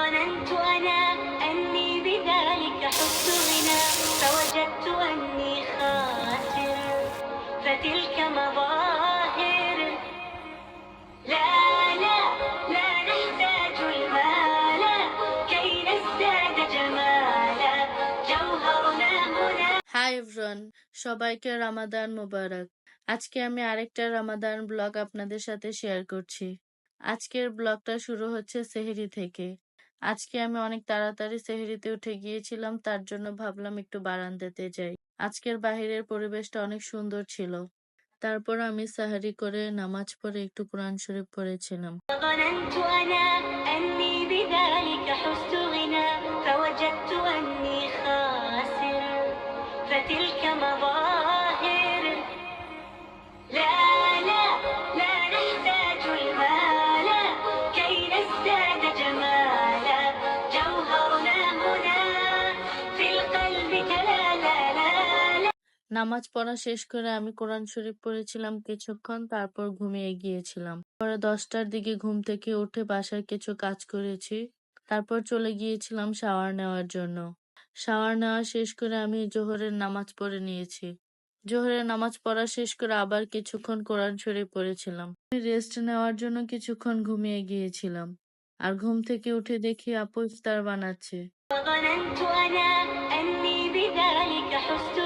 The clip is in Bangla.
وظننت أنا أني بذلك حزت غنى فوجدت أني خاسر فتلك مظاهر لا لا لا نحتاج المال كي نزداد جمالا جوهرنا هنا. হাই এভরিওয়ান, সবাইকে রামাদান মোবারক। আজকে আমি আরেকটা রামাদান ব্লগ আপনাদের সাথে শেয়ার করছি। আজকের ব্লগটা শুরু হচ্ছে সেহরি থেকে। আজকে আমি অনেক তাড়াতাড়ি সেহরিতে উঠে গিয়েছিলাম, তার জন্য ভাবলাম একটু বারান্দাতে যাই। আজকের বাহিরের পরিবেশটা অনেক সুন্দর ছিল। তারপর আমি সাহারি করে নামাজ পড়ে একটু কোরআন শরীফ পড়েছিলাম। وظننت أنا أني بذلك حزت غنى فوجدت أني خاسر فتلك مظاهر لا لا لا نحتاج المال كي نزداد جمالا جوهرنا هنا في القلب لا لا لا. নামাজ পড়া শেষ করে আমি কোরআন শরীফ পড়েছিলাম কিছুক্ষণ, তারপর ঘুমিয়ে গিয়েছিলাম। পরে 10টার দিকে ঘুম থেকে উঠে বাসায় কিছু কাজ করেছি, তারপর চলে গিয়েছিলাম শাওয়ার নেওয়ার জন্য। শাওয়ার নেওয়া শেষ করে আমি জোহরের নামাজ পড়ে নিয়েছি। জোহরের নামাজ পড়া শেষ করে আবার কিছুক্ষণ কোরআন শরীফ পড়েছিলাম। আমি রেস্ট নেওয়ার জন্য কিছুক্ষণ ঘুমিয়ে গিয়েছিলাম, আর ঘুম থেকে উঠে দেখি আপু ইফতার বানাচ্ছে। وظننت أنا أني بذلك حزت